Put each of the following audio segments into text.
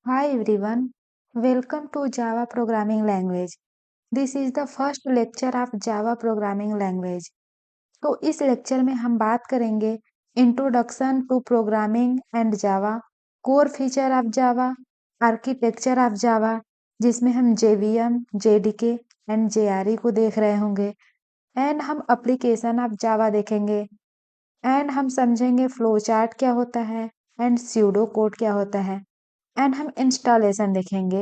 Hi everyone, welcome to Java Programming Language. This is the first lecture of Java Programming Language. तो इस lecture में हम बात करेंगे introduction to programming and Java, core feature of Java, architecture of Java, जिसमें हम JVM, JDK and JRE को देख रहे होंगे, एंड हम एप्लीकेशन ऑफ जावा देखेंगे, एंड हम समझेंगे फ्लो चार्ट क्या होता है एंड स्यूडो कोड क्या होता है, एंड हम इंस्टॉलेशन देखेंगे।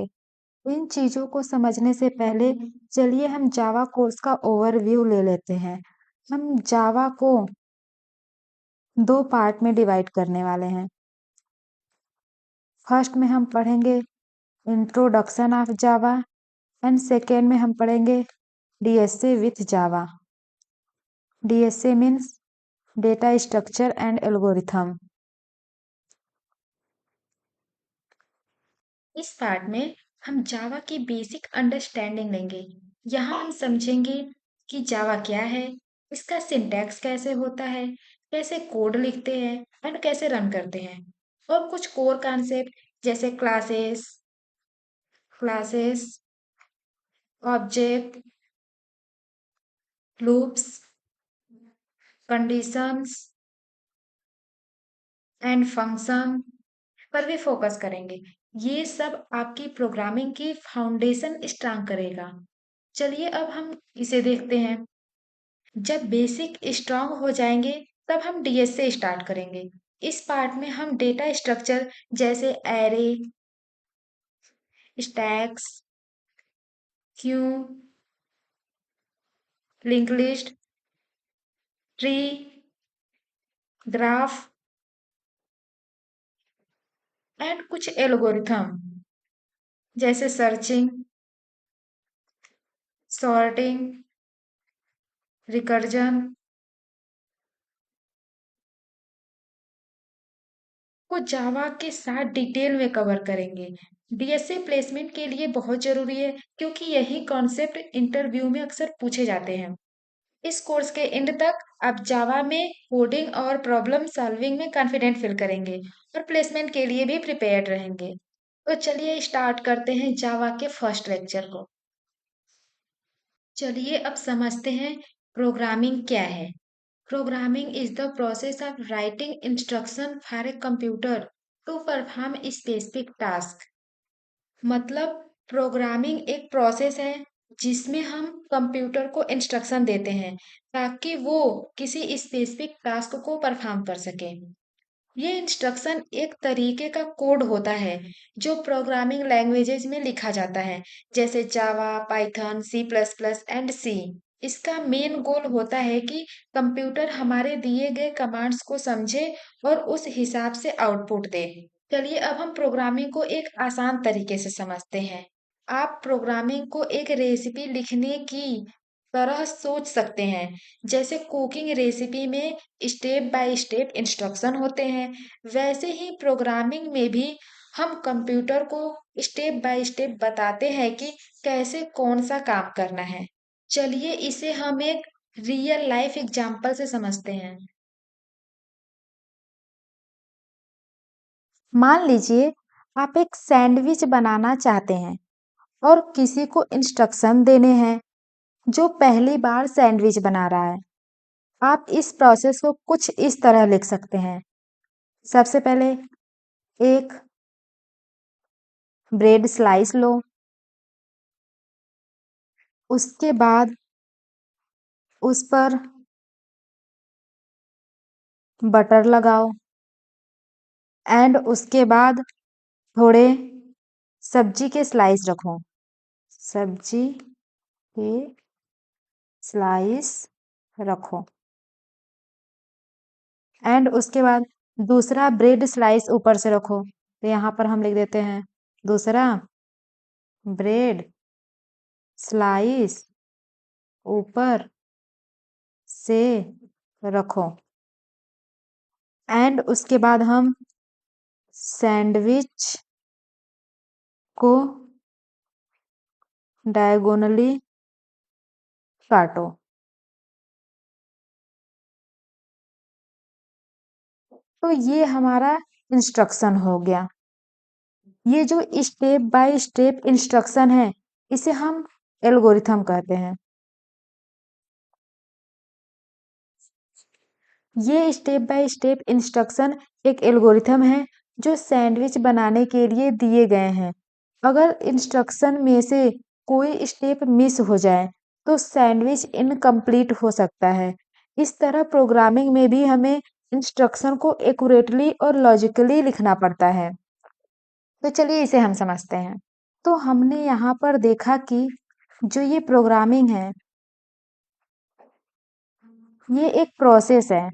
इन चीजों को समझने से पहले चलिए हम जावा कोर्स का ओवरव्यू ले लेते हैं। हम जावा को दो पार्ट में डिवाइड करने वाले हैं। फर्स्ट में हम पढ़ेंगे introduction of Java and second में हम पढ़ेंगे DSA with Java. DSA means data structure and algorithm. इस पार्ट में हम जावा की बेसिक अंडरस्टैंडिंग लेंगे। यहाँ हम समझेंगे कि जावा क्या है, इसका सिंटैक्स कैसे होता है, कैसे कोड लिखते हैं एंड कैसे रन करते हैं, और कुछ कोर कॉन्सेप्ट जैसे classes, object, loops, conditions and function पर भी फोकस करेंगे। ये सब आपकी प्रोग्रामिंग की फाउंडेशन स्ट्रांग करेगा। चलिए अब हम इसे देखते हैं। जब बेसिक स्ट्रांग हो जाएंगे तब हम डीएस से स्टार्ट करेंगे। इस पार्ट में हम डेटा स्ट्रक्चर जैसे array, stacks, Q, link list, tree, graph and कुछ एल्गोरिथम जैसे सर्चिंग, सॉर्टिंग, रिकर्जन को जावा के साथ डिटेल में कवर करेंगे। डीएसए प्लेसमेंट के लिए बहुत जरूरी है क्योंकि यही कॉन्सेप्ट इंटरव्यू में अक्सर पूछे जाते हैं। इस कोर्स के एंड तक आप जावा में कोडिंग और प्रॉब्लम सॉल्विंग में कॉन्फिडेंट फील करेंगे और प्लेसमेंट के लिए भी प्रिपेयर्ड रहेंगे। तो चलिए स्टार्ट करते हैं जावा के फर्स्ट लेक्चर को। चलिए अब समझते हैं प्रोग्रामिंग क्या है। Programming is the process of writing instruction for a computer to perform specific task. मतलब प्रोग्रामिंग एक प्रोसेस है जिसमें हम कंप्यूटर को इंस्ट्रक्शन देते हैं ताकि वो किसी स्पेसिफिक टास्क को परफॉर्म कर सके। ये इंस्ट्रक्शन एक तरीके का कोड होता है जो प्रोग्रामिंग लैंग्वेजेस में लिखा जाता है, जैसे Java, Python, C plus plus and C. इसका मेन गोल होता है कि कंप्यूटर हमारे दिए गए कमांड्स को समझे और उस हिसाब से आउटपुट दे। चलिए अब हम प्रोग्रामिंग को एक आसान तरीके से समझते हैं। आप प्रोग्रामिंग को एक रेसिपी लिखने की तरह सोच सकते हैं। जैसे कुकिंग रेसिपी में स्टेप बाय स्टेप इंस्ट्रक्शन होते हैं, वैसे ही प्रोग्रामिंग में भी हम कंप्यूटर को स्टेप बाय स्टेप बताते हैं कि कैसे कौन सा काम करना है। चलिए इसे हम एक रियल लाइफ एग्जांपल से समझते हैं। मान लीजिए आप एक सैंडविच बनाना चाहते हैं और किसी को इंस्ट्रक्शन देने हैं जो पहली बार सैंडविच बना रहा है। आप इस प्रोसेस को कुछ इस तरह लिख सकते हैं। सबसे पहले एक ब्रेड स्लाइस लो, उसके बाद उस पर बटर लगाओ एंड उसके बाद थोड़े सब्जी के स्लाइस रखो। सब्जी के स्लाइस रखो एंड उसके बाद दूसरा ब्रेड स्लाइस ऊपर से रखो। तो यहाँ पर हम लिख देते हैं दूसरा ब्रेड स्लाइस ऊपर से रखो एंड उसके बाद हम सैंडविच को डायगोनली काटो। तो ये हमारा इंस्ट्रक्शन हो गया। ये जो स्टेप बाय स्टेप इंस्ट्रक्शन है, इसे हम एल्गोरिथम कहते हैं। ये स्टेप बाय स्टेप इंस्ट्रक्शन एक एल्गोरिथम है जो सैंडविच बनाने के लिए दिए गए हैं। अगर इंस्ट्रक्शन में से कोई स्टेप मिस हो जाए तो सैंडविच इनकम्प्लीट हो सकता है। इस तरह प्रोग्रामिंग में भी हमें इंस्ट्रक्शन को एक्यूरेटली और लॉजिकली लिखना पड़ता है। तो चलिए इसे हम समझते हैं। तो हमने यहाँ पर देखा कि जो ये प्रोग्रामिंग है, ये एक प्रोसेस है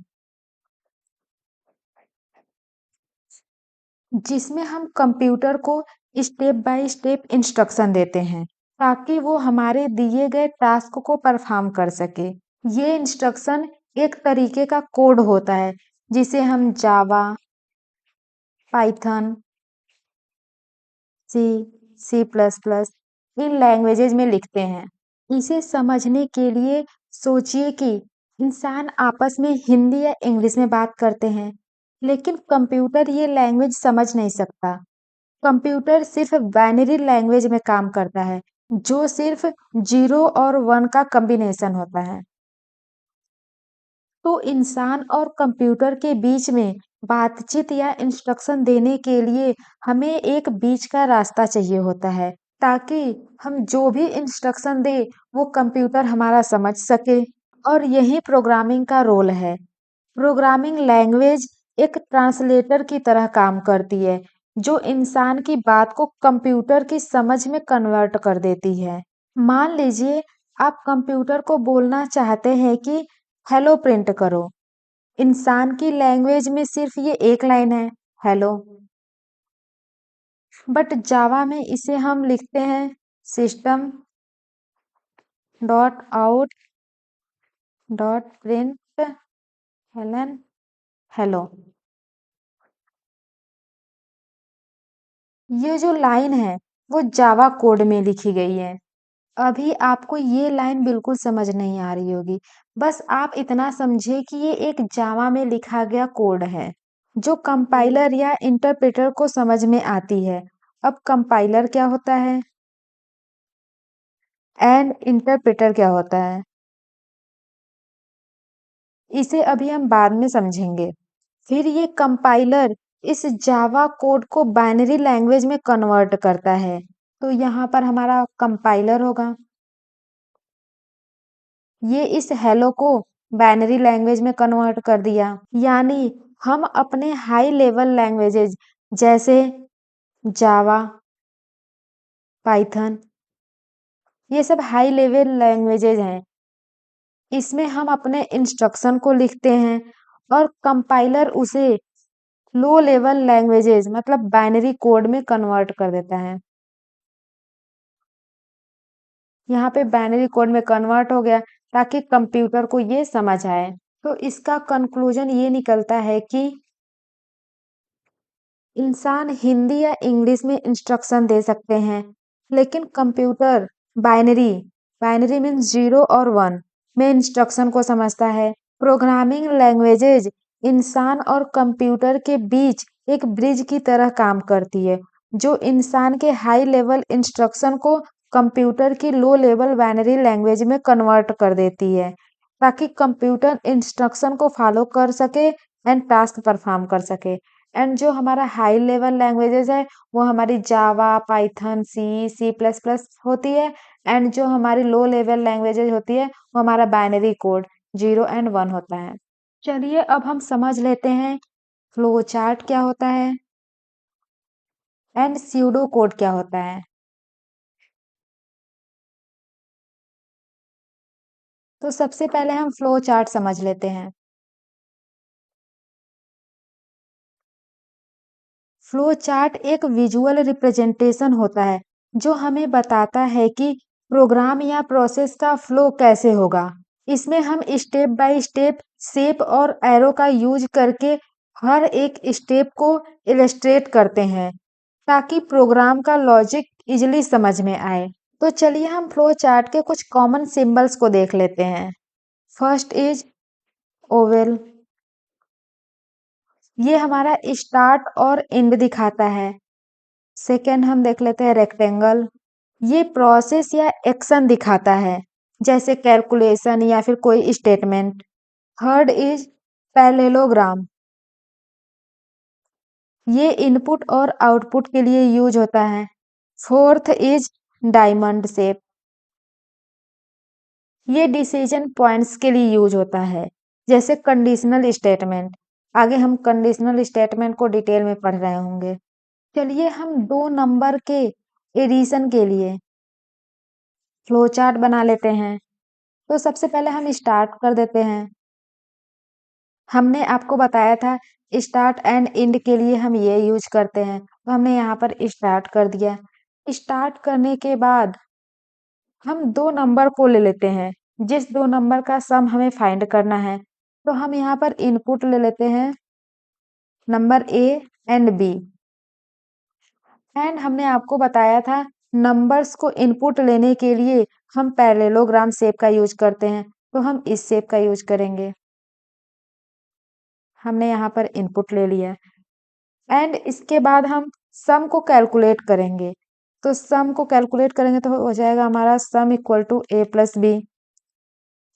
जिसमें हम कंप्यूटर को स्टेप बाय स्टेप इंस्ट्रक्शन देते हैं ताकि वो हमारे दिए गए टास्क को परफॉर्म कर सके। ये इंस्ट्रक्शन एक तरीके का कोड होता है जिसे हम जावा, पाइथन, सी, सी प्लस प्लस इन लैंग्वेजेज में लिखते हैं। इसे समझने के लिए सोचिए कि इंसान आपस में हिंदी या इंग्लिश में बात करते हैं, लेकिन कंप्यूटर ये लैंग्वेज समझ नहीं सकता। कंप्यूटर सिर्फ बाइनरी लैंग्वेज में काम करता है, जो सिर्फ 0 और 1 का कॉम्बिनेशन होता है। तो इंसान और कंप्यूटर के बीच में बातचीत या इंस्ट्रक्शन देने के लिए हमें एक बीच का रास्ता चाहिए होता है, ताकि हम जो भी इंस्ट्रक्शन दे वो कंप्यूटर हमारा समझ सके। और यही प्रोग्रामिंग का रोल है। प्रोग्रामिंग लैंग्वेज एक ट्रांसलेटर की तरह काम करती है, जो इंसान की बात को कंप्यूटर की समझ में कन्वर्ट कर देती है। मान लीजिए आप कंप्यूटर को बोलना चाहते हैं कि हेलो प्रिंट करो। इंसान की लैंग्वेज में सिर्फ ये एक लाइन है, हेलो। बट जावा में इसे हम लिखते हैं system dot out dot print Helen hello. ये जो लाइन है वो जावा कोड में लिखी गई है। अभी आपको ये लाइन बिल्कुल समझ नहीं आ रही होगी। बस आप इतना समझे कि ये एक जावा में लिखा गया कोड है जो कंपाइलर या इंटरप्रेटर को समझ में आती है। अब कंपाइलर क्या होता है एंड इंटरप्रेटर क्या होता है, इसे अभी हम बाद में समझेंगे। फिर ये कंपाइलर इस जावा कोड को बाइनरी लैंग्वेज में कन्वर्ट करता है। तो यहाँ पर हमारा कंपाइलर होगा। ये इस हेलो को बाइनरी लैंग्वेज में कन्वर्ट कर दिया। यानी हम अपने हाई लेवल लैंग्वेजेज जैसे जावा, पाइथन, ये सब हाई लेवल लैंग्वेजेज हैं। इसमें हम अपने इंस्ट्रक्शन को लिखते हैं और कंपाइलर उसे लो लेवल लैंग्वेजेज मतलब बाइनरी कोड में कन्वर्ट कर देता है। यहाँ पे बाइनरी कोड में कन्वर्ट हो गया ताकि कंप्यूटर को ये समझ आए। तो इसका कंक्लूजन ये निकलता है कि इंसान हिंदी या इंग्लिश में इंस्ट्रक्शन दे सकते हैं, लेकिन कंप्यूटर बाइनरी बाइनरी मीन्स 0 और 1 में इंस्ट्रक्शन को समझता है। प्रोग्रामिंग लैंग्वेजेज इंसान और कंप्यूटर के बीच एक ब्रिज की तरह काम करती है, जो इंसान के हाई लेवल इंस्ट्रक्शन को कंप्यूटर की लो लेवल बाइनरी लैंग्वेज में कन्वर्ट कर देती है, ताकि कंप्यूटर इंस्ट्रक्शन को फॉलो कर सके एंड टास्क परफॉर्म कर सके। एंड जो हमारा हाई लेवल लैंग्वेजेस है वो हमारी जावा, पाइथन, सी, सी प्लस प्लस होती है। एंड जो हमारी लो लेवल लैंग्वेजेस होती है वो हमारा बाइनरी कोड 0 एंड 1 होता है। चलिए अब हम समझ लेते हैं फ्लो चार्ट क्या होता है एंड स्यूडो कोड क्या होता है। तो सबसे पहले हम फ्लो चार्ट समझ लेते हैं। फ्लो चार्ट एक विजुअल रिप्रेजेंटेशन होता है जो हमें बताता है कि प्रोग्राम या प्रोसेस का फ्लो कैसे होगा। इसमें हम स्टेप बाय स्टेप शेप और एरो का यूज करके हर एक स्टेप को इलस्ट्रेट करते हैं ताकि प्रोग्राम का लॉजिक इजीली समझ में आए। तो चलिए हम फ्लो चार्ट के कुछ कॉमन सिंबल्स को देख लेते हैं। फर्स्ट इज ओवल, ये हमारा स्टार्ट और एंड दिखाता है। सेकेंड हम देख लेते हैं रेक्टेंगल। ये प्रोसेस या एक्शन दिखाता है, जैसे कैलकुलेशन या फिर कोई स्टेटमेंट। Third is parallelogram. ये इनपुट और आउटपुट के लिए यूज होता है। Fourth is diamond shape. ये डिसीजन पॉइंट्स के लिए यूज होता है, जैसे कंडीशनल स्टेटमेंट। आगे हम कंडीशनल स्टेटमेंट को डिटेल में पढ़ रहे होंगे। चलिए हम 2 नंबर के एडिशन के लिए फ्लो चार्ट बना लेते हैं। तो सबसे पहले हम स्टार्ट कर देते हैं। हमने आपको बताया था स्टार्ट एंड एंड के लिए हम ये यूज करते हैं, तो हमने यहाँ पर स्टार्ट कर दिया। स्टार्ट करने के बाद हम 2 नंबर को ले लेते हैं, जिस 2 नंबर का सम हमें फाइंड करना है। तो हम यहाँ पर इनपुट ले लेते हैं number A and B. And हमने आपको बताया था नंबर्स को इनपुट लेने के लिए हम पैरेललोग्राम शेप का यूज करते हैं, तो हम इस शेप का यूज करेंगे। हमने यहाँ पर इनपुट ले लिया एंड इसके बाद हम सम को कैलकुलेट करेंगे। तो सम को कैलकुलेट करेंगे तो हो जाएगा हमारा sum equal to A plus B.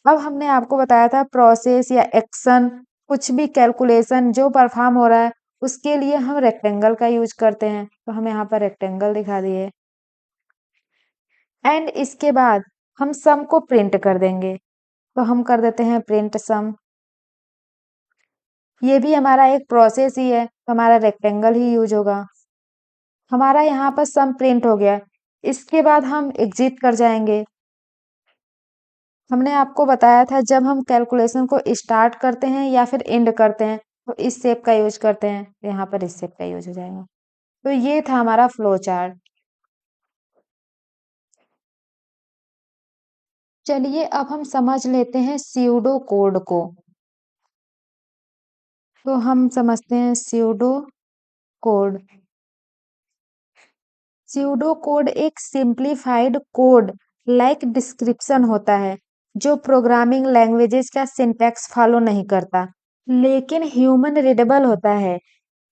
अब हमने आपको बताया था प्रोसेस या एक्शन, कुछ भी कैलकुलेशन जो परफॉर्म हो रहा है उसके लिए हम रेक्टेंगल का यूज करते हैं, तो हम यहाँ पर रेक्टेंगल दिखा दिए। एंड इसके बाद हम सम को प्रिंट कर देंगे, तो हम कर देते हैं प्रिंट सम। ये भी हमारा एक प्रोसेस ही है, तो हमारा रेक्टेंगल ही यूज होगा। हमारा यहाँ पर सम प्रिंट हो गया। इसके बाद हम एग्जिट कर जाएंगे। हमने आपको बताया था जब हम कैलकुलेशन को स्टार्ट करते हैं या फिर एंड करते हैं तो इस शेप का यूज करते हैं, तो यहाँ पर इस शेप का यूज हो जाएगा। तो ये था हमारा फ्लो चार्ट। चलिए अब हम समझ लेते हैं स्यूडो कोड को। तो हम समझते हैं स्यूडो कोड। स्यूडो कोड एक सिंप्लीफाइड कोड लाइक डिस्क्रिप्शन होता है, जो प्रोग्रामिंग लैंग्वेजेस का सिंटैक्स फॉलो नहीं करता, लेकिन ह्यूमन रीडेबल होता है।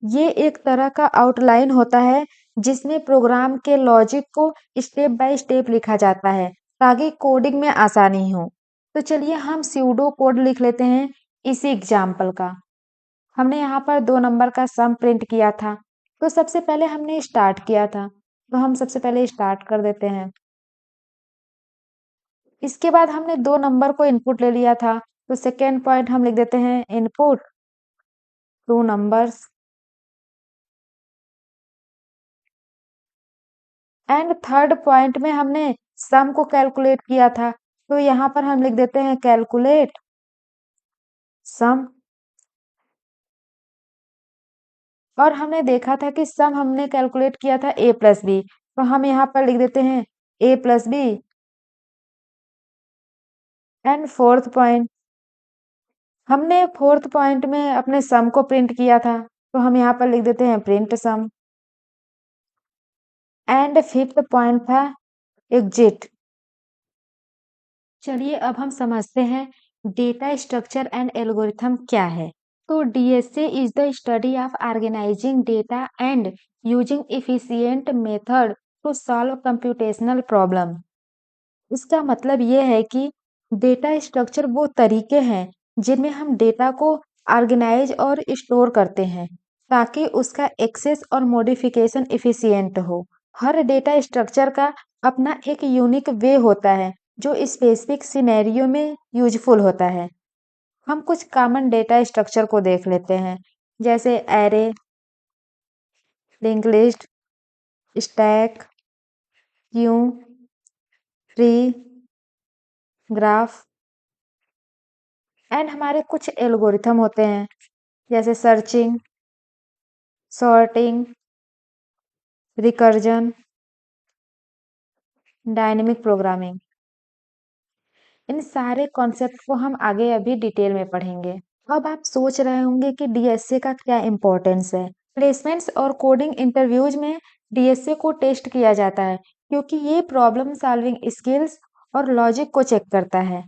ये एक तरह का आउटलाइन होता है जिसमें प्रोग्राम के लॉजिक को स्टेप बाय स्टेप लिखा जाता है ताकि कोडिंग में आसानी हो। तो चलिए हम स्यूडो कोड लिख लेते हैं इसी एग्जाम्पल का। हमने यहाँ पर 2 नंबर का सम प्रिंट किया था, तो सबसे पहले हमने स्टार्ट किया था, तो हम सबसे पहले स्टार्ट कर देते हैं। इसके बाद हमने 2 नंबर को इनपुट ले लिया था, तो सेकेंड पॉइंट हम लिख देते हैं input 2 numbers. And third point में हमने सम को कैलकुलेट किया था, तो यहाँ पर हम लिख देते हैं कैलकुलेट सम। और हमने देखा था कि सम हमने कैलकुलेट किया था ए प्लस बी, तो हम यहाँ पर लिख देते हैं A plus B. And fourth point, हमने फोर्थ पॉइंट में अपने सम को प्रिंट किया था, तो हम यहाँ पर लिख देते हैं print sum. And fifth point था एग्जिट। चलिए अब हम समझते हैं डेटा स्ट्रक्चर एंड एल्गोरिथम क्या है। तो DSA is the study of organizing data and using efficient method to solve computational problem. इसका मतलब ये है कि डेटा स्ट्रक्चर वो तरीके हैं जिनमें हम डेटा को ऑर्गेनाइज और स्टोर करते हैं ताकि उसका एक्सेस और मॉडिफिकेशन एफिशिएंट हो। हर डेटा स्ट्रक्चर का अपना एक यूनिक वे होता है जो स्पेसिफिक सिनेरियो में यूजफुल होता है। हम कुछ कॉमन डेटा स्ट्रक्चर को देख लेते हैं, जैसे array, link list, stack, queue, tree, graph. And हमारे कुछ एल्गोरिथम होते हैं, जैसे searching, sorting, recursion, dynamic programming. इन सारे कॉन्सेप्ट को हम आगे अभी डिटेल में पढ़ेंगे। अब आप सोच रहे होंगे कि डीएसए का क्या इम्पोर्टेंस है। प्लेसमेंट्स और कोडिंग इंटरव्यूज में डीएसए को टेस्ट किया जाता है क्योंकि ये प्रॉब्लम सॉल्विंग स्किल्स और लॉजिक को चेक करता है।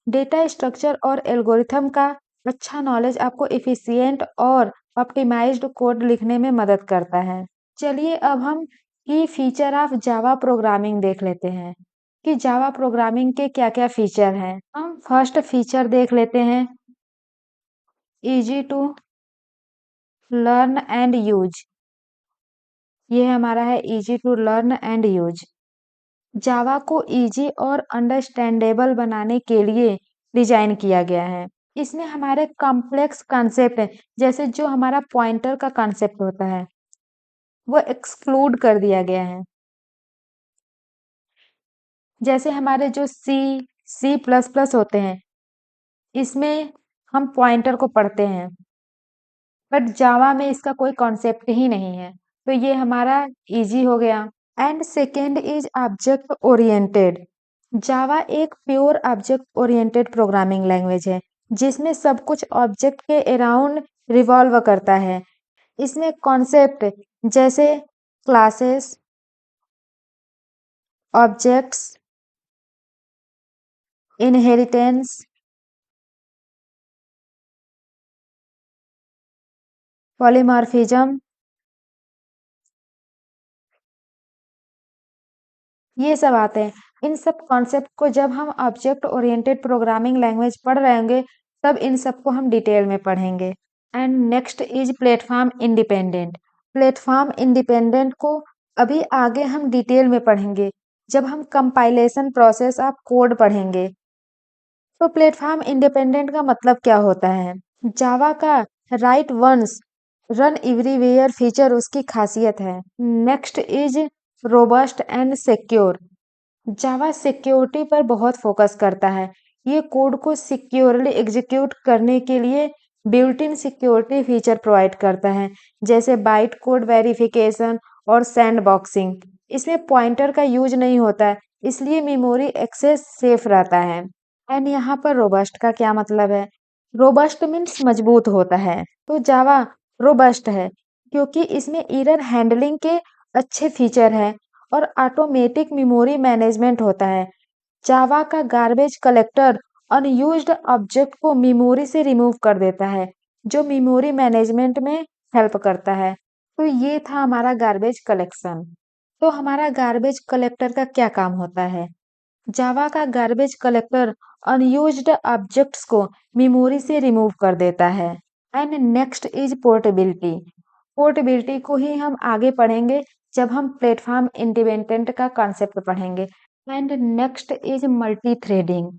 डेटा स्ट्रक्चर और एल्गोरिथम का अच्छा नॉलेज आपको एफिशिएंट और ऑप्टिमाइज्ड कोड लिखने में मदद करता है। चलिए अब हम की फीचर ऑफ जावा प्रोग्रामिंग देख लेते हैं कि जावा प्रोग्रामिंग के क्या-क्या फीचर हैं। हम फर्स्ट फीचर देख लेते हैं, easy to learn and use. ये हमारा है easy to learn and use. Java को इजी और अंडरस्टैंडेबल बनाने के लिए डिजाइन किया गया है। इसमें हमारे कॉम्प्लेक्स कॉन्सेप्ट है, जैसे जो हमारा पॉइंटर का कॉन्सेप्ट होता है वो एक्सक्लूड कर दिया गया है। जैसे हमारे जो सी प्लस प्लस होते हैं, इसमें हम पॉइंटर को पढ़ते हैं, बट जावा में इसका कोई कॉन्सेप्ट ही नहीं है, तो ये हमारा इजी हो गया। And second is object oriented. Java एक pure object oriented programming language है, जिसमें सब कुछ ऑब्जेक्ट के अराउंड रिवॉल्व करता है। इसमें कॉन्सेप्ट जैसे क्लासेस, ऑब्जेक्ट्स, इनहेरिटेंस, पॉलीमॉर्फिज्म, ये सब आते हैं। इन सब कॉन्सेप्ट को जब हम ऑब्जेक्ट ओरिएंटेड प्रोग्रामिंग लैंग्वेज पढ़ रहे होंगे, तब इन सबको हम डिटेल में पढ़ेंगे। And next is platform independent. Platform independent को अभी आगे हम डिटेल में पढ़ेंगे, जब हम कंपाइलेशन प्रोसेस ऑफ कोड पढ़ेंगे। तो प्लेटफॉर्म इंडिपेंडेंट का मतलब क्या होता है? जावा का write once run everywhere feature उसकी खासियत है। Next is robust and secure. Java security पर बहुत फोकस करता है। ये कोड को सिक्योरली एग्जीक्यूट करने के लिए built in security feature provide करता है, जैसे बाइट कोड वेरिफिकेशन और सैंडबॉक्सिंग। इसमें पॉइंटर का यूज नहीं होता है, इसलिए मेमोरी एक्सेस सेफ रहता है। एंड यहाँ पर रोबस्ट का क्या मतलब है? रोबस्ट मीन्स मजबूत होता है। तो जावा रोबस्ट है क्योंकि इसमें एरर हैंडलिंग के अच्छे फीचर है और ऑटोमेटिक मेमोरी मैनेजमेंट होता है। जावा का गार्बेज कलेक्टर अनयूज्ड ऑब्जेक्ट को मेमोरी से रिमूव कर देता है, जो मेमोरी मैनेजमेंट में हेल्प करता है। तो ये था हमारा गार्बेज कलेक्शन। तो हमारा गार्बेज कलेक्टर का क्या काम होता है? जावा का गार्बेज कलेक्टर अनयूज्ड ऑब्जेक्ट्स को मेमोरी से रिमूव कर देता है। And next is portability. Portability को ही हम आगे पढ़ेंगे, जब हम प्लेटफॉर्म इंडिपेंडेंट का कॉन्सेप्ट पढ़ेंगे। And next is multi threading.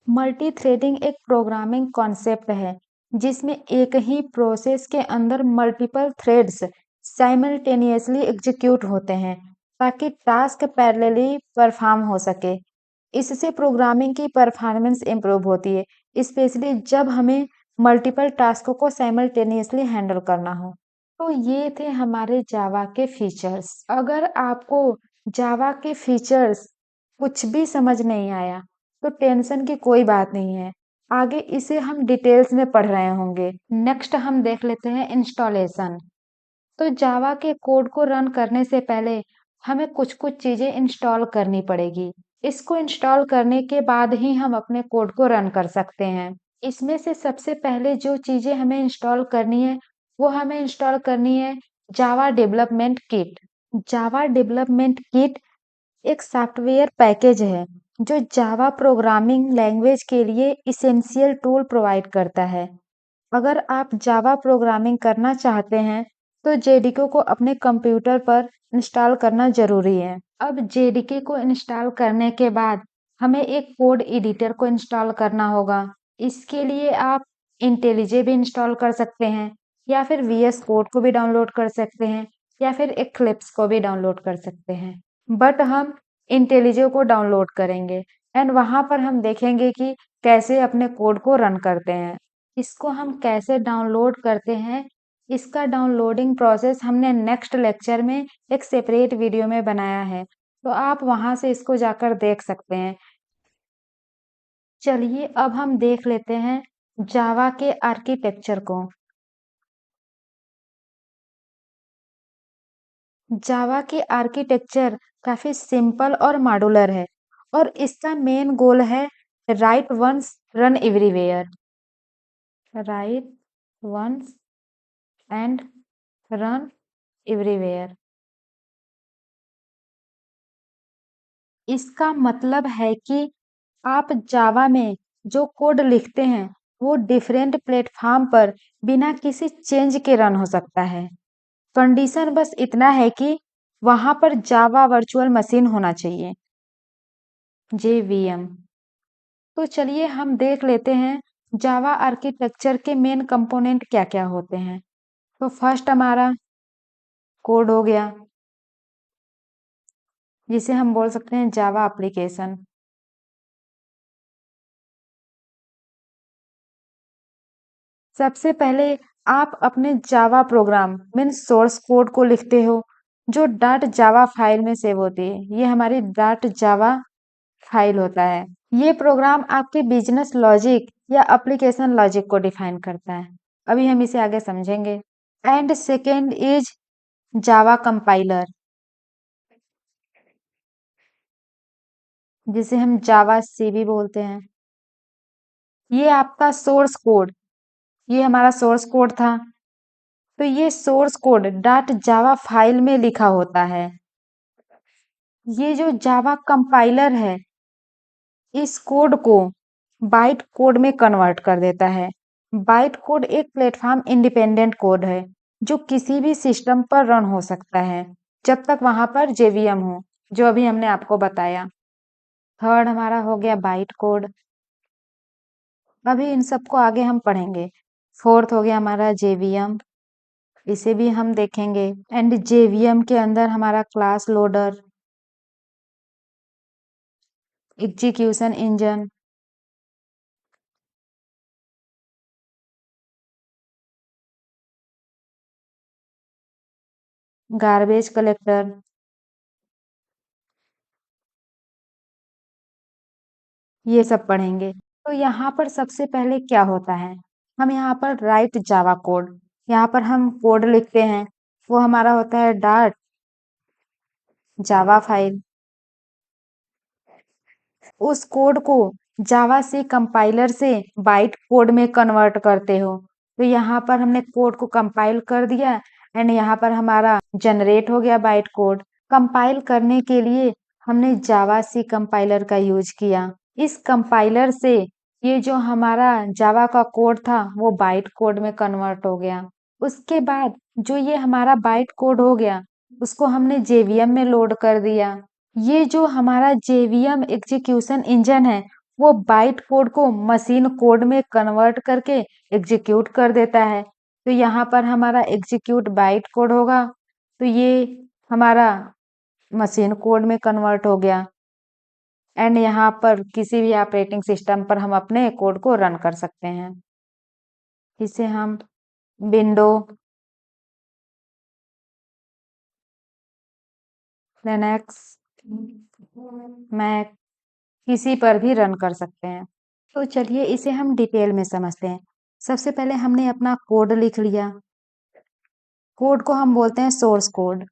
Multi threading एक प्रोग्रामिंग कॉन्सेप्ट है, जिसमें एक ही प्रोसेस के अंदर मल्टीपल थ्रेड्स साइमल्टेनियसली एग्जीक्यूट होते हैं, ताकि टास्क पैरेलली परफॉर्म हो सके। इससे प्रोग्रामिंग की परफॉर्मेंस इंप्रूव होती है, स्पेशली जब हमें मल्टीपल टास्कों को साइमल्टेनियसली हैंडल करना हो। तो ये थे हमारे जावा के फीचर्स। अगर आपको जावा के फीचर्स कुछ भी समझ नहीं आया, तो टेंशन की कोई बात नहीं है। आगे इसे हम डिटेल्स में पढ़ रहे होंगे। नेक्स्ट हम देख लेते हैं इंस्टॉलेशन। तो जावा के कोड को रन करने से पहले हमें कुछ-कुछ चीज़ें इंस्टॉल करनी पड़ेगी। इसको इंस्टॉल करने के बाद ही हम अपने कोड को रन कर सकते हैं। इसमें से सबसे पहले जो चीज़ें हमें इंस्टॉल करनी है, वो हमें इंस्टॉल करनी है Java development kit. Java development kit एक सॉफ्टवेयर पैकेज है, जो जावा प्रोग्रामिंग लैंग्वेज के लिए इसेंशियल टूल प्रोवाइड करता है। अगर आप जावा प्रोग्रामिंग करना चाहते हैं, तो जेडीके को अपने कंप्यूटर पर इंस्टॉल करना ज़रूरी है। अब जेडीके को इंस्टॉल करने के बाद हमें एक कोड एडिटर को इंस्टॉल करना होगा। इसके लिए आप इंटेलिजे भी इंस्टॉल कर सकते हैं, या फिर वीएस कोड को भी डाउनलोड कर सकते हैं, या फिर एक्लिप्स को भी डाउनलोड कर सकते हैं। बट हम इंटेलिजे को डाउनलोड करेंगे, एंड वहाँ पर हम देखेंगे कि कैसे अपने कोड को रन करते हैं। इसको हम कैसे डाउनलोड करते हैं, इसका डाउनलोडिंग प्रोसेस हमने नेक्स्ट लेक्चर में एक सेपरेट वीडियो में बनाया है, तो आप वहां से इसको जाकर देख सकते हैं। चलिए अब हम देख लेते हैं जावा के आर्किटेक्चर को। जावा की आर्किटेक्चर काफी सिंपल और मॉड्यूलर है, और इसका मेन गोल है write once run everywhere. Write once and run everywhere. इसका मतलब है कि आप जावा में जो कोड लिखते हैं वो डिफरेंट प्लेटफॉर्म पर बिना किसी चेंज के रन हो सकता है। कंडीशन बस इतना है कि वहां पर जावा वर्चुअल मशीन होना चाहिए, जेवीएम। तो चलिए हम देख लेते हैं जावा आर्किटेक्चर के मेन कंपोनेंट क्या क्या होते हैं। तो फर्स्ट हमारा कोड हो गया, जिसे हम बोल सकते हैं जावा एप्लीकेशन। सबसे पहले आप अपने Java program mean source code को लिखते हो, जो डॉट जावा फाइल में सेव होती है। ये हमारी डॉट जावा फाइल होता है। ये प्रोग्राम आपके बिजनेस लॉजिक या एप्लीकेशन लॉजिक को डिफाइन करता है। अभी हम इसे आगे समझेंगे। And second is Java compiler, जिसे हम जावा सी भी बोलते हैं। ये आपका सोर्स कोड, ये हमारा सोर्स कोड था। तो ये source code dot Java file में लिखा होता है। ये जो जावा कंपाइलर है, इस कोड को बाइट कोड में कन्वर्ट कर देता है। बाइट कोड एक प्लेटफॉर्म इंडिपेंडेंट कोड है, जो किसी भी सिस्टम पर रन हो सकता है, जब तक वहां पर जेवीएम हो, जो अभी हमने आपको बताया। थर्ड हमारा हो गया बाइट कोड। अभी इन सबको आगे हम पढ़ेंगे। फोर्थ हो गया हमारा जेवीएम, इसे भी हम देखेंगे। एंड जेवीएम के अंदर हमारा class loader, execution engine, garbage collector, ये सब पढ़ेंगे। तो यहाँ पर सबसे पहले क्या होता है, हम यहाँ पर राइट जावा कोड, यहाँ पर हम कोड लिखते हैं, वो हमारा होता है डॉट जावा फाइल। उस कोड को जावा सी कंपाइलर से बाइट कोड में कन्वर्ट करते हो। तो यहाँ पर हमने कोड को कंपाइल कर दिया, एंड यहाँ पर हमारा जनरेट हो गया बाइट कोड। कंपाइल करने के लिए हमने जावा सी कंपाइलर का यूज किया। इस कंपाइलर से ये जो हमारा जावा का कोड था वो बाइट कोड में कन्वर्ट हो गया। उसके बाद जो ये हमारा बाइट कोड हो गया, उसको हमने जेवीएम में लोड कर दिया। ये जो हमारा जेवीएम एग्जीक्यूशन इंजन है, वो बाइट कोड को मशीन कोड में कन्वर्ट करके एग्जीक्यूट कर देता है। तो यहाँ पर हमारा एग्जीक्यूट बाइट कोड होगा, तो ये हमारा मशीन कोड में कन्वर्ट हो गया। एंड यहाँ पर किसी भी ऑपरेटिंग सिस्टम पर हम अपने कोड को रन कर सकते हैं। इसे हम विंडो, लिनक्स, मैक, किसी पर भी रन कर सकते हैं। तो चलिए इसे हम डिटेल में समझते हैं। सबसे पहले हमने अपना कोड लिख लिया। कोड को हम बोलते हैं सोर्स कोड।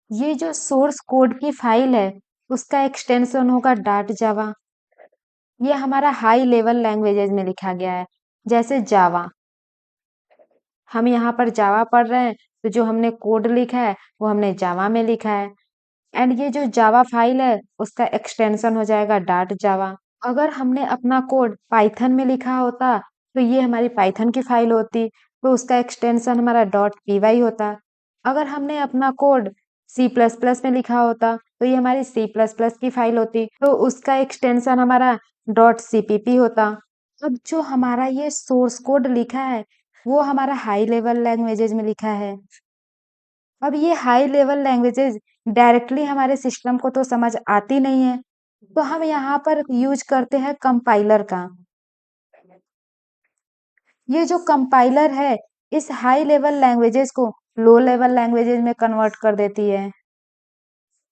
ये जो सोर्स कोड की फाइल है, उसका एक्सटेंशन होगा डॉट जावा। ये हमारा हाई लेवल लैंग्वेजेस में लिखा गया है, जैसे जावा। हम यहाँ पर जावा पढ़ रहे हैं, तो जो हमने कोड लिखा है वो हमने जावा में लिखा है। एंड ये जो जावा फाइल है, उसका एक्सटेंशन हो जाएगा डॉट जावा। अगर हमने अपना कोड पाइथन में लिखा होता, तो ये हमारी पाइथन की फाइल होती, तो उसका एक्सटेंशन हमारा डॉट पीवाई होता। अगर हमने अपना कोड सी प्लस प्लस में लिखा होता, तो ये हमारी सी प्लस प्लस की फाइल होती, तो उसका एक्सटेंशन हमारा डॉट सीपीपी होता। अब जो हमारा ये सोर्स कोड लिखा है, वो हमारा हाई लेवल लैंग्वेजेज में लिखा है। अब ये हाई लेवल लैंग्वेजेज डायरेक्टली हमारे सिस्टम को तो समझ आती नहीं है, तो हम यहाँ पर यूज करते हैं कंपाइलर का। ये जो कंपाइलर है, इस हाई लेवल लैंग्वेजेस को लो लेवल लैंग्वेजेस में कन्वर्ट कर देती है,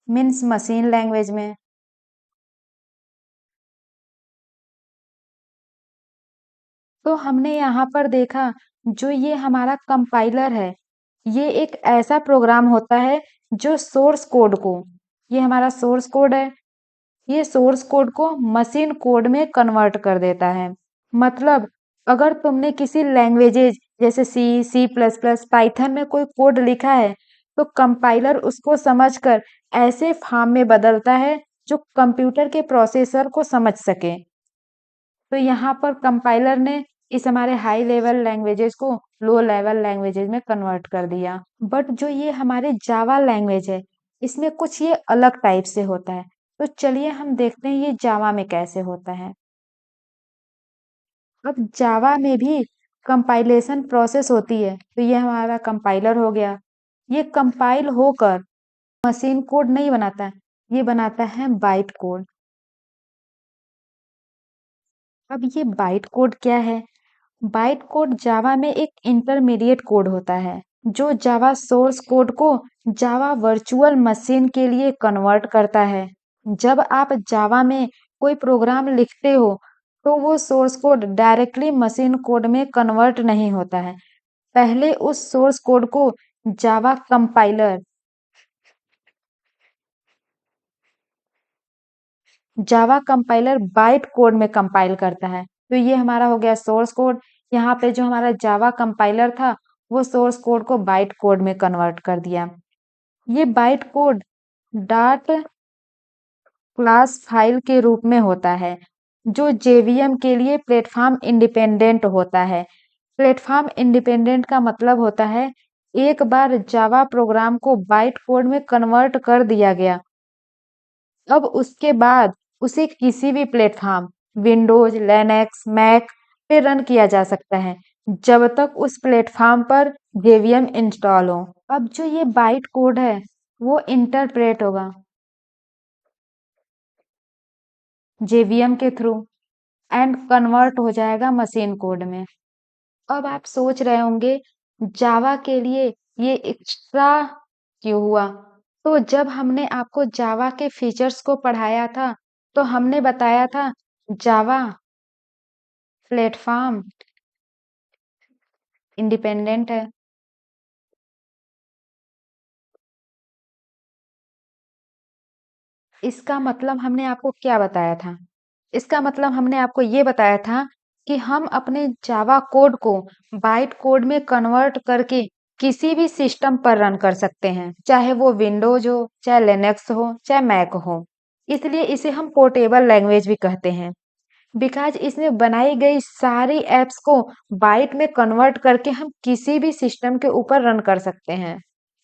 मीन्स मशीन लैंग्वेज में। तो हमने यहाँ पर देखा, जो ये हमारा कंपाइलर है, ये एक ऐसा प्रोग्राम होता है जो सोर्स कोड को, ये हमारा सोर्स कोड है, ये सोर्स कोड को मशीन कोड में कन्वर्ट कर देता है। मतलब अगर तुमने किसी लैंग्वेजेज जैसे सी, सी प्लस प्लस, पाइथन में कोई कोड लिखा है, तो कंपाइलर उसको समझकर ऐसे फॉर्म में बदलता है जो कंप्यूटर के प्रोसेसर को समझ सके। तो यहाँ पर कंपाइलर ने इस हमारे हाई लेवल लैंग्वेजेस को लो लेवल लैंग्वेजेस में कन्वर्ट कर दिया। बट जो ये हमारे जावा लैंग्वेज है, इसमें कुछ ये अलग टाइप से होता है। तो चलिए हम देखते हैं ये जावा में कैसे होता है। अब जावा में भी कंपाइलेशन प्रोसेस होती है। तो ये हमारा कंपाइलर हो गया। ये कंपाइल होकर मशीन कोड नहीं बनाता है, ये बनाता है बाइट कोड। अब ये बाइट कोड क्या है? बाइट कोड जावा में एक इंटरमीडिएट कोड होता है जो जावा सोर्स कोड को जावा वर्चुअल मशीन के लिए कन्वर्ट करता है। जब आप जावा में कोई प्रोग्राम लिखते हो तो वो source code directly machine code में कन्वर्ट नहीं होता है। पहले उस सोर्स कोड को Java compiler Java compiler byte code में कंपाइल करता है। तो ये हमारा हो गया सोर्स कोड। यहाँ पे जो हमारा जावा कंपाइलर था वो सोर्स कोड को बाइट कोड में कन्वर्ट कर दिया। ये byte code dot class file के रूप में होता है जो जेवीएम के लिए प्लेटफॉर्म इंडिपेंडेंट होता है। प्लेटफॉर्म इंडिपेंडेंट का मतलब होता है एक बार जावा प्रोग्राम को बाइट कोड में कन्वर्ट कर दिया गया, अब उसके बाद उसे किसी भी प्लेटफॉर्म विंडोज, लिनक्स, मैक पे रन किया जा सकता है जब तक उस प्लेटफॉर्म पर जेवीएम इंस्टॉल हो। अब जो ये बाइट कोड है वो इंटरप्रेट होगा जेवीएम के थ्रू एंड कन्वर्ट हो जाएगा मशीन कोड में। अब आप सोच रहे होंगे जावा के लिए ये एक्स्ट्रा क्यों हुआ? तो जब हमने आपको जावा के फीचर्स को पढ़ाया था तो हमने बताया था जावा प्लेटफॉर्म इंडिपेंडेंट है। इसका मतलब हमने आपको क्या बताया था? इसका मतलब हमने आपको ये बताया था कि हम अपने जावा कोड को बाइट कोड में कन्वर्ट करके किसी भी सिस्टम पर रन कर सकते हैं, चाहे वो विंडोज हो, चाहे लिनक्स हो, चाहे मैक हो। इसलिए इसे हम पोर्टेबल लैंग्वेज भी कहते हैं बिकॉज इसमें बनाई गई सारी एप्स को बाइट में कन्वर्ट करके हम किसी भी सिस्टम के ऊपर रन कर सकते हैं।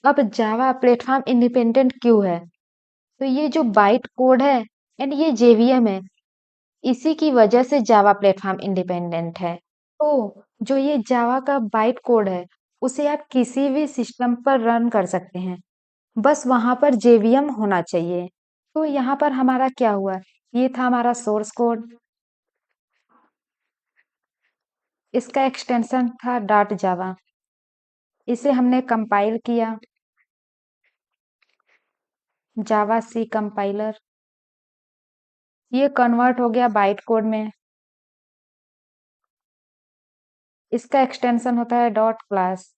अब जावा प्लेटफॉर्म इंडिपेंडेंट क्यों है? तो ये जो बाइट कोड है एंड ये जेवीएम है, इसी की वजह से जावा प्लेटफॉर्म इंडिपेंडेंट है। तो जो ये जावा का बाइट कोड है उसे आप किसी भी सिस्टम पर रन कर सकते हैं, बस वहां पर जेवीएम होना चाहिए। तो यहाँ पर हमारा क्या हुआ? ये था हमारा सोर्स कोड, इसका एक्सटेंशन था डॉट जावा। इसे हमने कंपाइल किया जावा सी कंपाइलर, ये कन्वर्ट हो गया बाइट कोड में। इसका एक्सटेंशन होता है डॉट क्लास।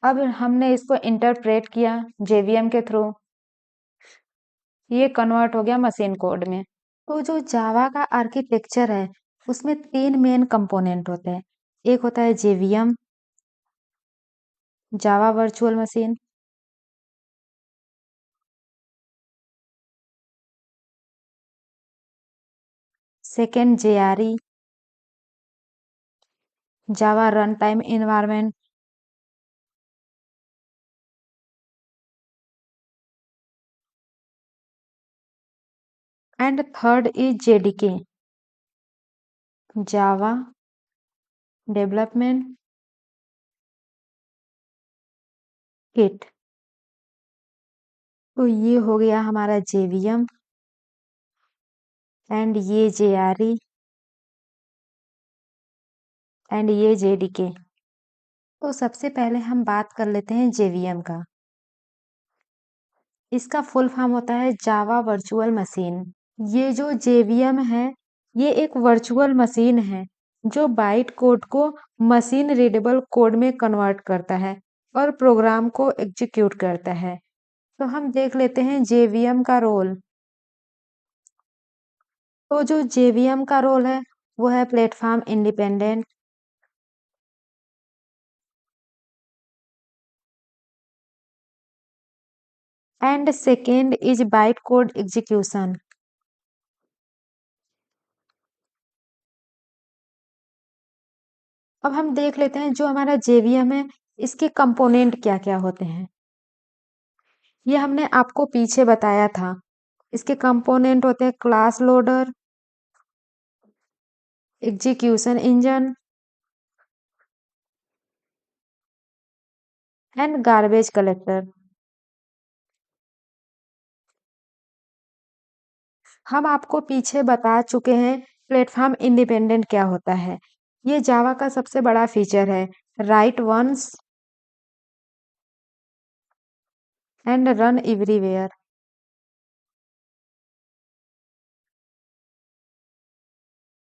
अब हमने इसको इंटरप्रेट किया जेवीएम के थ्रू, ये कन्वर्ट हो गया मशीन कोड में। तो जो जावा का आर्किटेक्चर है उसमें तीन मेन कंपोनेंट होते हैं। एक होता है JVM, Java virtual machine, second JRE, Java run time environment, and third is JDK, Java development kit. तो ये हो गया हमारा जेवीएम एंड ये जेआरई एंड ये जेडीके। तो सबसे पहले हम बात कर लेते हैं जेवीएम का। इसका फुल फॉर्म होता है जावा वर्चुअल मशीन। ये जो जेवीएम है ये एक वर्चुअल मशीन है जो बाइट कोड को मशीन रीडेबल कोड में कन्वर्ट करता है और प्रोग्राम को एग्जीक्यूट करता है। तो हम देख लेते हैं जेवीएम का रोल। तो जो जेवीएम का रोल है वो है platform independent, and second is byte code execution. अब हम देख लेते हैं जो हमारा जेवीएम है, इसके कंपोनेंट क्या क्या होते हैं। ये हमने आपको पीछे बताया था। इसके कंपोनेंट होते हैं class loader, execution engine and garbage collector. हम आपको पीछे बता चुके हैं प्लेटफॉर्म इंडिपेंडेंट क्या होता है। ये जावा का सबसे बड़ा फीचर है। Write once and run everywhere.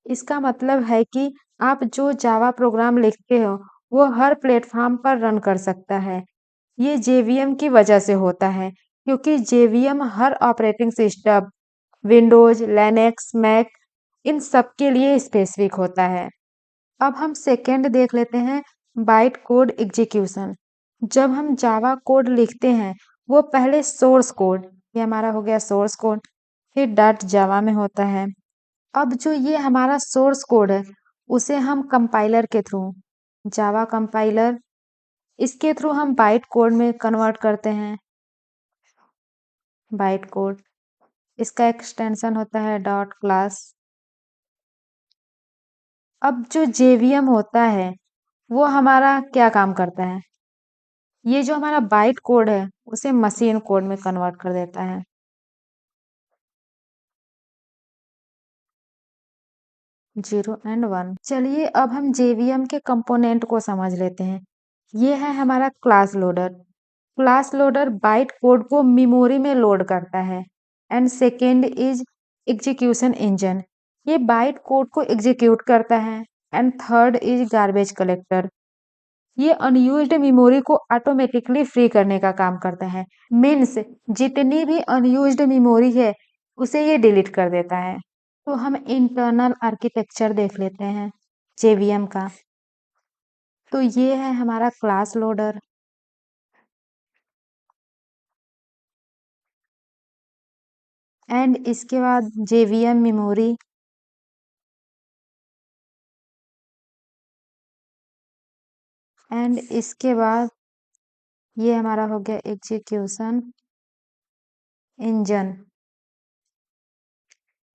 इसका मतलब है कि आप जो जावा प्रोग्राम लिखते हो वो हर प्लेटफॉर्म पर रन कर सकता है। ये जेवीएम की वजह से होता है, क्योंकि जेवीएम हर operating system, Windows, Linux, Mac, इन सब के लिए स्पेसिफिक होता है। अब हम सेकेंड देख लेते हैं, बाइट कोड एग्जीक्यूशन। जब हम जावा कोड लिखते हैं, वो पहले सोर्स कोड, ये हमारा हो गया सोर्स कोड, फिर डॉट जावा में होता है। अब जो ये हमारा सोर्स कोड है, उसे हम कंपाइलर के थ्रू, जावा कंपाइलर, इसके थ्रू हम बाइट कोड में कन्वर्ट करते हैं। बाइट कोड, इसका एक्सटेंशन होता है डॉट क्लास। अब जो जेवीएम होता है वो हमारा क्या काम करता है, ये जो हमारा बाइट कोड है उसे मशीन कोड में कन्वर्ट कर देता है। Zero and one. चलिए अब हम जेवीएम के कंपोनेंट को समझ लेते हैं। ये है हमारा class loader. Class loader bite code को मेमोरी में लोड करता है। And second is execution engine, ये बाइट कोड को एग्जीक्यूट करता है। And third is garbage collector, ये अनयूज्ड मेमोरी को ऑटोमेटिकली फ्री करने का काम करता है। मीन्स जितनी भी अनयूज्ड मेमोरी है उसे ये डिलीट कर देता है। तो हम इंटरनल आर्किटेक्चर देख लेते हैं जेवीएम का। तो ये है हमारा क्लास लोडर, एंड इसके बाद जेवीएम मेमोरी, एंड इसके बाद ये हमारा हो गया execution engine,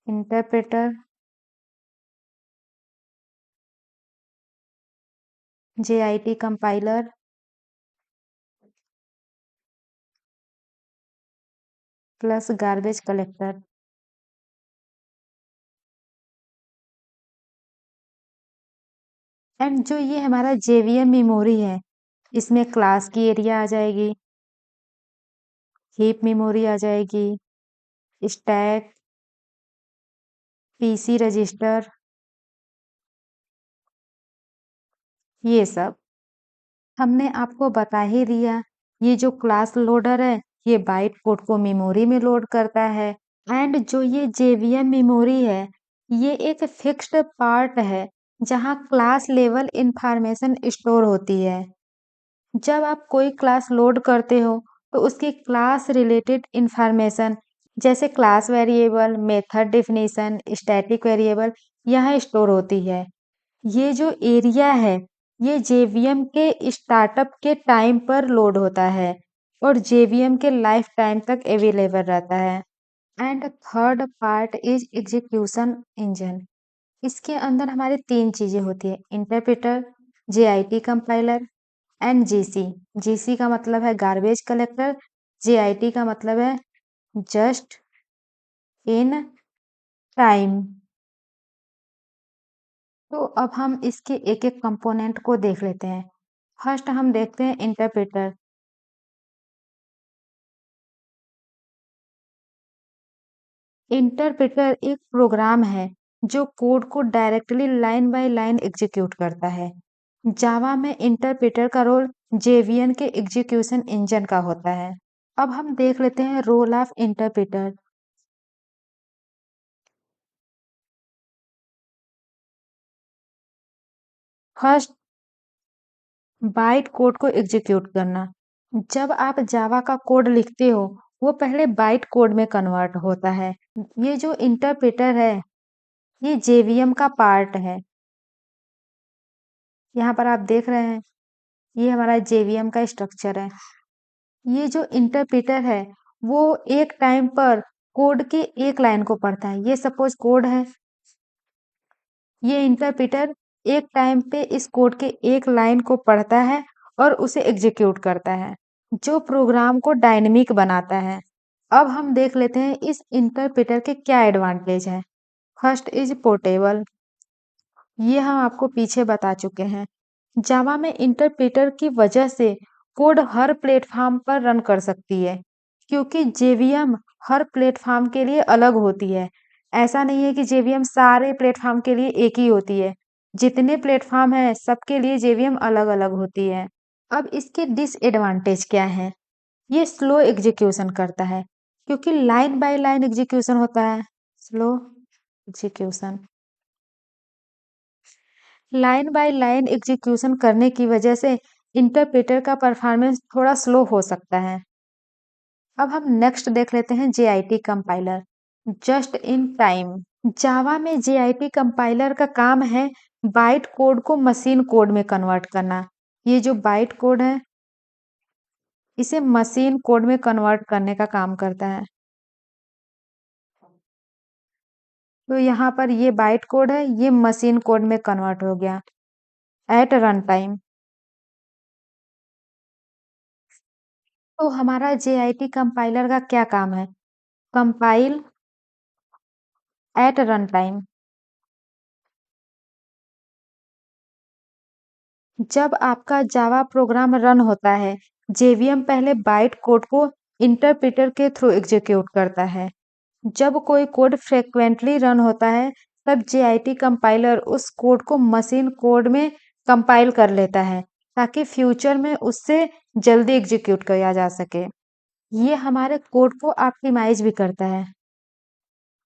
interpreter, JIT compiler, plus garbage collector. And जो ये हमारा जेवीएम मेमोरी है, इसमें क्लास की एरिया आ जाएगी, हीप मेमोरी आ जाएगी, स्टैक, पीसी रजिस्टर, ये सब हमने आपको बता ही दिया। ये जो क्लास लोडर है ये बाइट कोड को मेमोरी में लोड करता है। एंड जो ये जेवीएम मेमोरी है, ये एक फिक्स्ड पार्ट है जहाँ क्लास लेवल इंफॉर्मेशन स्टोर होती है। जब आप कोई क्लास लोड करते हो तो उसकी क्लास रिलेटेड इंफॉर्मेशन, जैसे class variable, method definition, static variable, यहाँ स्टोर होती है। ये जो एरिया है ये जेवीएम के स्टार्टअप के टाइम पर लोड होता है और जेवीएम के लाइफ टाइम तक अवेलेबल रहता है। And third part is execution engine. इसके अंदर हमारे तीन चीजें होती है, interpreter, JIT compiler and GC. GC का मतलब है गार्बेज कलेक्टर, जेआईटी का मतलब है जस्ट इन टाइम। तो अब हम इसके एक एक कंपोनेंट को देख लेते हैं। फर्स्ट हम देखते हैं इंटरप्रेटर। इंटरप्रेटर एक प्रोग्राम है जो कोड को directly line by line execute करता है। जावा में इंटरप्रेटर का रोल जेवीएम के एग्जीक्यूशन इंजन का होता है। अब हम देख लेते हैं role of interpreter. First, byte code को एग्जीक्यूट करना। जब आप जावा का कोड लिखते हो वो पहले बाइट कोड में कन्वर्ट होता है। ये जो इंटरप्रेटर है, ये जेवीएम का पार्ट है। यहाँ पर आप देख रहे हैं, ये हमारा जेवीएम का स्ट्रक्चर है। ये जो इंटरप्रेटर है, वो एक टाइम पर कोड की एक लाइन को पढ़ता है। ये सपोज कोड है, ये इंटरप्रेटर एक टाइम पे इस कोड के एक लाइन को पढ़ता है और उसे एग्जीक्यूट करता है, जो प्रोग्राम को डायनेमिक बनाता है। अब हम देख लेते हैं इस इंटरप्रेटर के क्या एडवांटेज है। फर्स्ट इज पोर्टेबल, ये हम आपको पीछे बता चुके हैं। जावा में इंटरप्रेटर की वजह से कोड हर प्लेटफॉर्म पर रन कर सकती है, क्योंकि जेवीएम हर प्लेटफॉर्म के लिए अलग होती है। ऐसा नहीं है कि जेवीएम सारे प्लेटफॉर्म के लिए एक ही होती है। जितने प्लेटफॉर्म है सबके लिए जेवीएम अलग अलग होती है। अब इसके डिसएडवांटेज क्या है? ये स्लो एग्जीक्यूशन करता है, क्योंकि लाइन बाय लाइन एग्जीक्यूशन होता है। Slow execution, line by line execution करने की वजह से इंटरप्रेटर का परफॉर्मेंस थोड़ा स्लो हो सकता है। अब हम नेक्स्ट देख लेते हैं JIT compiler, just in time. Java में जेआईटी कंपाइलर का काम है बाइट कोड को मशीन कोड में कन्वर्ट करना। ये जो बाइट कोड है, इसे मशीन कोड में कन्वर्ट करने का काम करता है। तो यहाँ पर ये बाइट कोड है, ये मशीन कोड में कन्वर्ट हो गया एट रन टाइम। तो हमारा जेआईटी कंपाइलर का क्या काम है? Compile at run time. जब आपका जावा प्रोग्राम रन होता है, जेवीएम पहले बाइट कोड को इंटरप्रेटर के थ्रू एग्जीक्यूट करता है। जब कोई कोड फ्रिक्वेंटली रन होता है, तब जेआईटी कंपाइलर उस कोड को मशीन कोड में कंपाइल कर लेता है, ताकि फ्यूचर में उससे जल्दी एग्जीक्यूट किया जा सके। ये हमारे कोड को ऑप्टिमाइज भी करता है,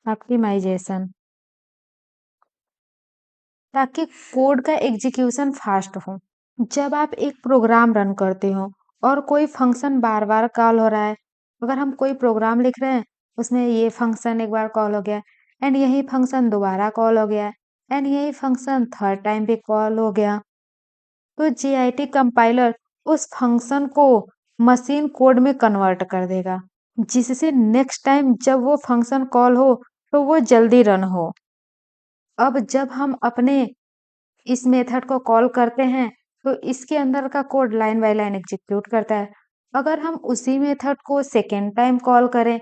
ऑप्टिमाइजेशन, ताकि कोड का एग्जीक्यूशन फास्ट हो। जब आप एक प्रोग्राम रन करते हो और कोई फंक्शन बार बार कॉल हो रहा है, अगर हम कोई प्रोग्राम लिख रहे हैं, उसमें ये फंक्शन एक बार कॉल हो गया एंड यही फंक्शन दोबारा कॉल हो गया एंड यही फंक्शन थर्ड टाइम पे कॉल हो गया, तो जेआईटी कंपाइलर उस फंक्शन को मशीन कोड में कन्वर्ट कर देगा, जिससे नेक्स्ट टाइम जब वो फंक्शन कॉल हो तो वो जल्दी रन हो। अब जब हम अपने इस मेथड को कॉल करते हैं, तो इसके अंदर का code line by line execute करता है। अगर हम उसी मेथड को सेकेंड टाइम कॉल करें,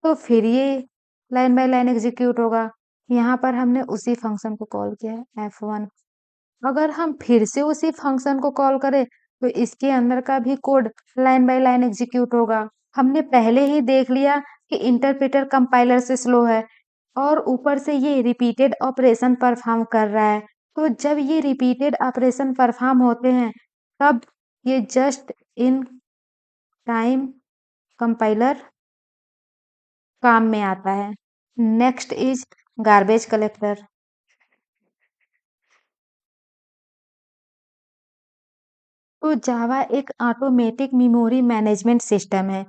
तो फिर ये लाइन बाय लाइन एग्जीक्यूट होगा। यहाँ पर हमने उसी फंक्शन को कॉल किया है F1। अगर हम फिर से उसी फंक्शन को कॉल करें, तो इसके अंदर का भी code line by line execute होगा। हमने पहले ही देख लिया कि इंटरप्रेटर कंपाइलर से स्लो है और ऊपर से ये रिपीटेड ऑपरेशन परफॉर्म कर रहा है। तो जब ये रिपीटेड ऑपरेशन परफॉर्म होते हैं, तब ये जस्ट इन टाइम कंपाइलर काम में आता है। Next is garbage collector. तो जावा एक ऑटोमेटिक मेमोरी मैनेजमेंट सिस्टम है,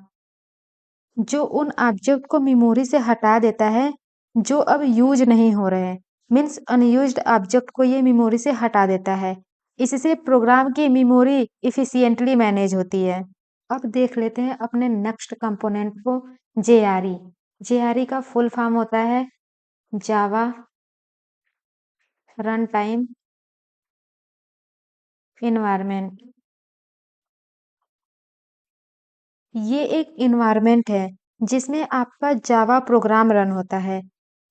जो उन ऑब्जेक्ट को मेमोरी से हटा देता है जो अब यूज नहीं हो रहे हैं। मीन्स अनयूज्ड ऑब्जेक्ट को ये मेमोरी से हटा देता है। इससे प्रोग्राम की मेमोरी इफिशिएंटली मैनेज होती है। अब देख लेते हैं अपने नेक्स्ट कंपोनेंट को, जेआरई। जेआरई का फुल फॉर्म होता है जावा रन टाइम इन्वायरमेंट। ये एक इन्वायरमेंट है जिसमें आपका जावा प्रोग्राम रन होता है।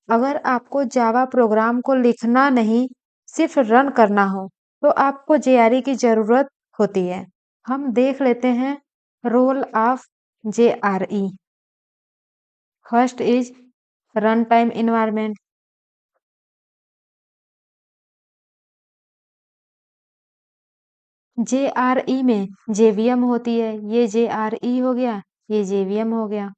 अगर आपको जावा प्रोग्राम को लिखना नहीं, सिर्फ रन करना हो, तो आपको जेआरई की जरूरत होती है। हम देख लेते हैं role of JRE. First is run time environment. JRE में जेवीएम होती है, ये जेआरई हो गया, ये जेवीएम हो गया,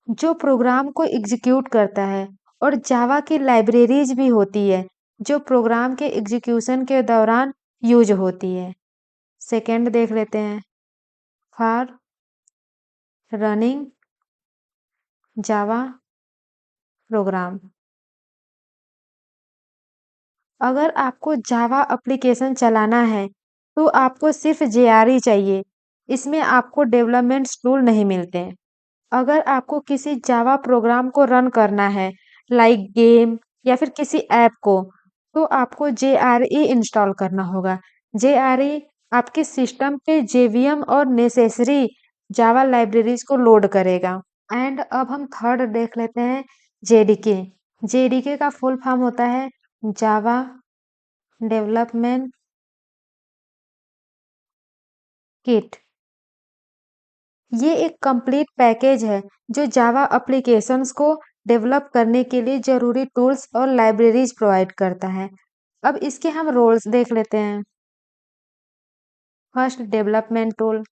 जो प्रोग्राम को एग्जीक्यूट करता है। और जावा की लाइब्रेरीज भी होती है, जो प्रोग्राम के एग्जीक्यूशन के दौरान यूज होती है। सेकंड देख लेते हैं, फॉर रनिंग जावा प्रोग्राम। अगर आपको जावा एप्लीकेशन चलाना है, तो आपको सिर्फ जेआरई चाहिए। इसमें आपको डेवलपमेंट टूल नहीं मिलते। अगर आपको किसी जावा प्रोग्राम को रन करना है, लाइक गेम या फिर किसी ऐप को, तो आपको जेआरई इंस्टॉल करना होगा। जेआरई आपके सिस्टम पे जेवीएम और नेसेसरी जावा लाइब्रेरीज को लोड करेगा। एंड अब हम थर्ड देख लेते हैं, जेडीके। जेडीके का फुल फॉर्म होता है जावा डेवलपमेंट किट। ये एक कंप्लीट पैकेज है जो जावा एप्लीकेशंस को डेवलप करने के लिए जरूरी टूल्स और लाइब्रेरीज प्रोवाइड करता है। अब इसके हम रोल्स देख लेते हैं। First, development tool.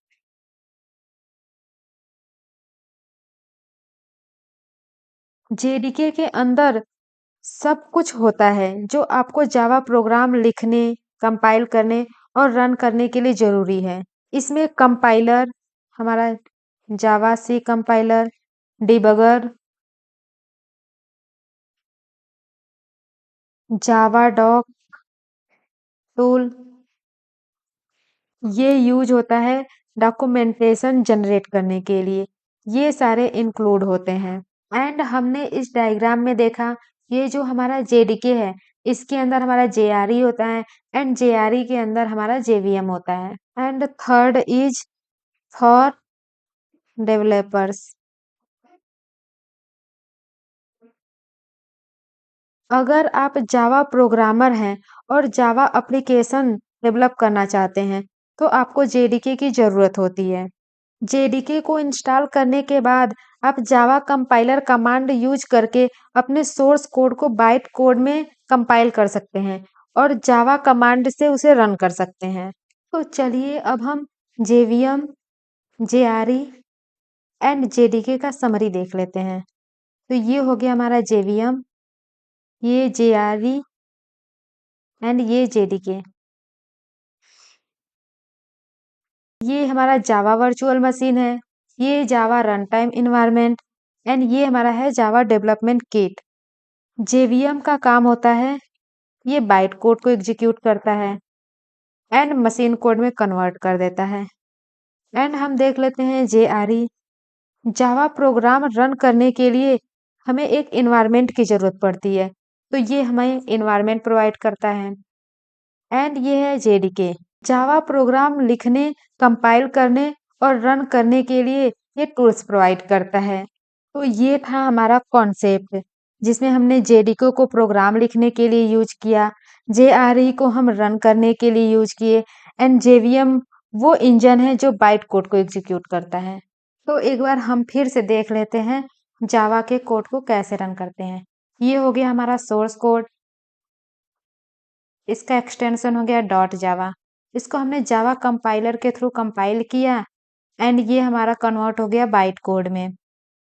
जेडीके के अंदर सब कुछ होता है जो आपको जावा प्रोग्राम लिखने, कंपाइल करने और रन करने के लिए जरूरी है। इसमें कंपाइलर, हमारा जावा सी कंपाइलर, डिबगर, जावा डॉक टूल, ये यूज होता है डॉक्यूमेंटेशन जनरेट करने के लिए। ये सारे इंक्लूड होते हैं। एंड हमने इस डायग्राम में देखा, ये जो हमारा जेडीके है, इसके अंदर हमारा जेआरई होता है एंड जेआरई के अंदर हमारा जेवीएम होता है। And third is for developers. अगर आप जावा प्रोग्रामर हैं और जावा एप्लीकेशन डेवलप करना चाहते हैं, तो आपको जेडीके की ज़रूरत होती है। जेडीके को इंस्टॉल करने के बाद आप जावा कंपाइलर कमांड यूज करके अपने सोर्स कोड को बाइट कोड में कंपाइल कर सकते हैं और जावा कमांड से उसे रन कर सकते हैं। तो चलिए अब हम जेवीएम, जेआरई एंड जेडीके का समरी देख लेते हैं। तो ये हो गया हमारा जेवीएम, ये जेआरई एंड ये जेडीके। ये हमारा जावा वर्चुअल मशीन है, ये जावा रन टाइम इन्वायरमेंट एंड ये हमारा है जावा डेवलपमेंट किट। जेवीएम का काम होता है, ये बाइट कोड को एग्जीक्यूट करता है एंड मशीन कोड में कन्वर्ट कर देता है। एंड हम देख लेते हैं जेआरई। जावा प्रोग्राम रन करने के लिए हमें एक इन्वायरमेंट की जरूरत पड़ती है, तो ये हमें इन्वायरमेंट प्रोवाइड करता है। एंड ये है जेडीके। जावा प्रोग्राम लिखने, कंपाइल करने और रन करने के लिए ये टूल्स प्रोवाइड करता है। तो ये था हमारा कॉन्सेप्ट, जिसमें हमने जेडीके को प्रोग्राम लिखने के लिए यूज किया, जेआरई को हम रन करने के लिए यूज किए एंड जेवीएम वो इंजन है जो बाइट कोड को एग्जीक्यूट करता है। तो एक बार हम फिर से देख लेते हैं जावा के कोड को कैसे रन करते हैं। ये हो गया हमारा सोर्स कोड, इसका एक्सटेंशन हो गया डॉट जावा। इसको हमने जावा कंपाइलर के थ्रू कंपाइल किया एंड ये हमारा कन्वर्ट हो गया बाइट कोड में।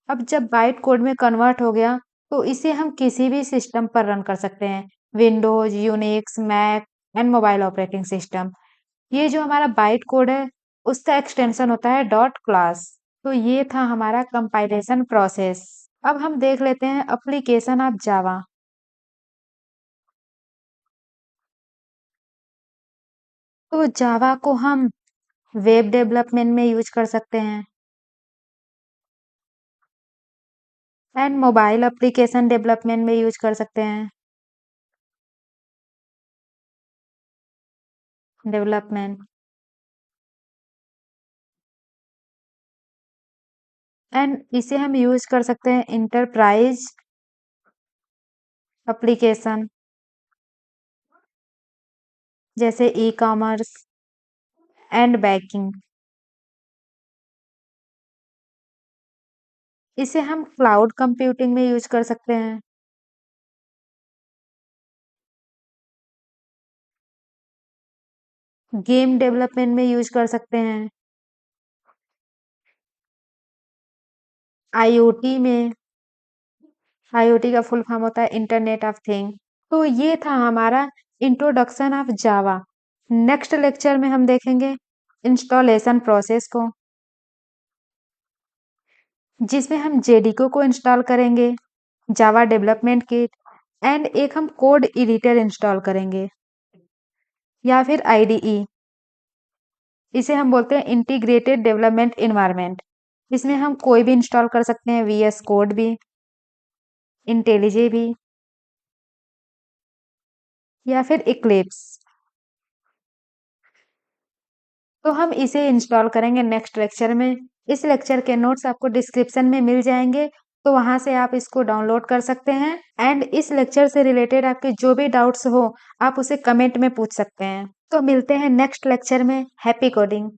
अब जब बाइट कोड में कन्वर्ट हो गया, तो इसे हम किसी भी सिस्टम पर रन कर सकते हैं, Windows, Unix, Mac and mobile operating system. ये जो हमारा बाइट कोड है, उसका एक्सटेंशन होता है डॉट क्लास। तो ये था हमारा कंपाइलेशन प्रोसेस। अब हम देख लेते हैं एप्लीकेशन ऑफ जावा। तो जावा को हम वेब डेवलपमेंट में यूज कर सकते हैं एंड मोबाइल एप्लीकेशन डेवलपमेंट में यूज कर सकते हैं। डेवलपमेंट एंड इसे हम यूज कर सकते हैं इंटरप्राइज एप्लीकेशन, जैसे ई कॉमर्स एंड बैंकिंग। इसे हम क्लाउड कंप्यूटिंग में यूज कर सकते हैं। गेम डेवलपमेंट में यूज कर सकते हैं। आईओटी में, आईओटी का फुल फॉर्म होता है इंटरनेट ऑफ थिंग। तो ये था हमारा introduction of Java. Next lecture में हम देखेंगे इंस्टॉलेशन प्रोसेस को। जिसमें हम जेडीको को इंस्टॉल करेंगे, जावा डेवलपमेंट किट एंड एक हम कोड एडिटर इंस्टॉल करेंगे या फिर आईडीई। इसे हम बोलते हैं इंटीग्रेटेड डेवलपमेंट एनवायरनमेंट। इसमें हम कोई भी इंस्टॉल कर सकते हैं, वीएस कोड भी, इंटेलिजे भी या फिर इक्लिप्स। तो हम इसे इंस्टॉल करेंगे नेक्स्ट लेक्चर में। इस लेक्चर के नोट्स आपको डिस्क्रिप्शन में मिल जाएंगे, तो वहां से आप इसको डाउनलोड कर सकते हैं एंड इस लेक्चर से रिलेटेड आपके जो भी डाउट्स हो आप उसे कमेंट में पूछ सकते हैं। तो मिलते हैं नेक्स्ट लेक्चर में। Happy coding.